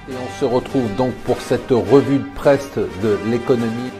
Et on se retrouve donc pour cette revue de presse de l'économie.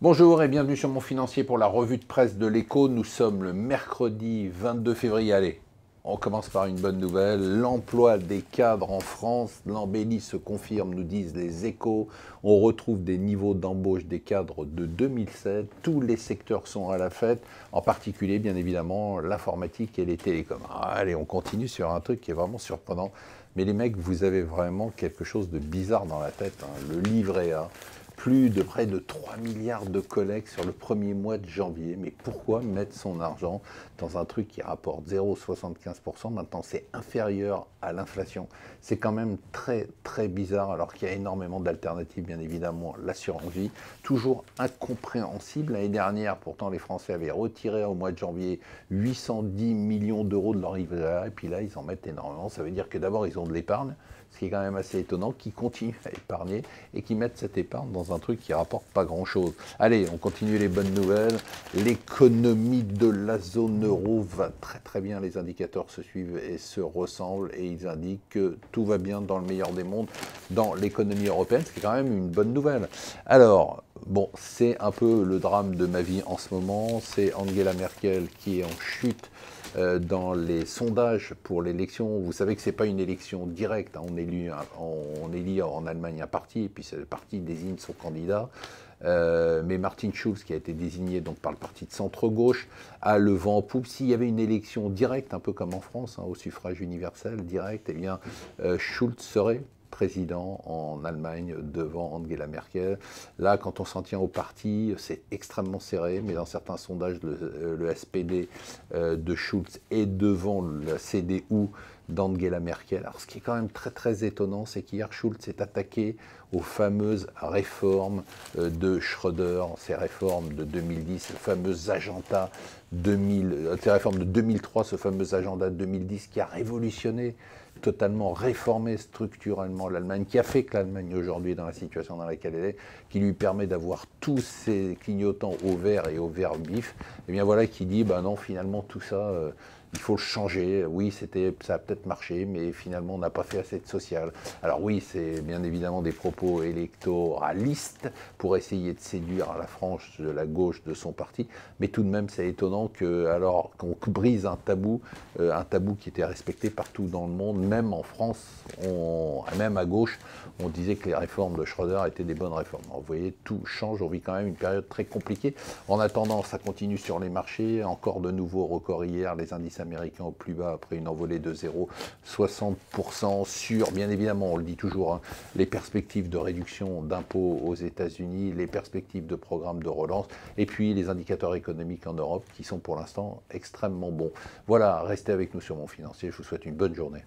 Bonjour et bienvenue sur Mon Financier pour la revue de presse de l'Écho. Nous sommes le mercredi 22 février. Allez, on commence par une bonne nouvelle. L'emploi des cadres en France, l'embellie se confirme, nous disent les Échos. On retrouve des niveaux d'embauche des cadres de 2007. Tous les secteurs sont à la fête, en particulier, bien évidemment, l'informatique et les télécoms. Allez, on continue sur un truc qui est vraiment surprenant. Mais les mecs, vous avez vraiment quelque chose de bizarre dans la tête, hein. Le livret A. Plus de près de 3 milliards de collectes sur le premier mois de janvier. Mais pourquoi mettre son argent dans un truc qui rapporte 0,75%? Maintenant, c'est inférieur à l'inflation. C'est quand même très, très bizarre, alors qu'il y a énormément d'alternatives, bien évidemment. L'assurance vie, toujours incompréhensible. L'année dernière, pourtant, les Français avaient retiré au mois de janvier 810 millions d'euros de leur livret A. Et puis là, ils en mettent énormément. Ça veut dire que d'abord, ils ont de l'épargne, ce qui est quand même assez étonnant, qui continuent à épargner et qui mettent cette épargne dans un truc qui rapporte pas grand-chose. Allez, on continue les bonnes nouvelles. L'économie de la zone euro va très très bien. Les indicateurs se suivent et se ressemblent et ils indiquent que tout va bien dans le meilleur des mondes dans l'économie européenne, ce qui est quand même une bonne nouvelle. Alors, bon, c'est un peu le drame de ma vie en ce moment. C'est Angela Merkel qui est en chute dans les sondages pour l'élection. Vous savez que ce n'est pas une élection directe, hein. On élit en Allemagne un parti, et puis ce parti désigne son candidat. Mais Martin Schulz, qui a été désigné donc par le parti de centre-gauche, a le vent en poupe. S'il y avait une élection directe, un peu comme en France, hein, au suffrage universel direct, eh bien Schulz serait président en Allemagne devant Angela Merkel. Là, quand on s'en tient au parti, c'est extrêmement serré, mais dans certains sondages, le SPD de Schulz est devant le CDU d'Angela Merkel. Alors, ce qui est quand même très très étonnant, c'est qu'hier, Schulz s'est attaqué aux fameuses réformes de Schröder, ces réformes de 2010, le fameux agenda 2000, ces réformes de 2003, ce fameux agenda 2010 qui a révolutionné, totalement réformé structurellement l'Allemagne, qui a fait que l'Allemagne aujourd'hui est dans la situation dans laquelle elle est, qui lui permet d'avoir tous ces clignotants au vert et au vert vif. Et bien voilà qui dit, ben non, finalement tout ça, il faut le changer. Oui, ça a peut-être marché, mais finalement on n'a pas fait assez de social. Alors oui, c'est bien évidemment des propos électoralistes pour essayer de séduire la frange de la gauche de son parti, mais tout de même c'est étonnant que, alors qu'on brise un tabou qui était respecté partout dans le monde, même en France, même à gauche, on disait que les réformes de Schröder étaient des bonnes réformes. Alors, vous voyez, tout change, on vit quand même une période très compliquée. En attendant, ça continue sur les marchés, encore de nouveaux records hier, les indices américains au plus bas après une envolée de 0,60% sur, bien évidemment, on le dit toujours, hein, les perspectives de réduction d'impôts aux États-Unis, les perspectives de programmes de relance, et puis les indicateurs économiques en Europe qui sont pour l'instant extrêmement bons. Voilà, restez avec nous sur Mon Financier, je vous souhaite une bonne journée.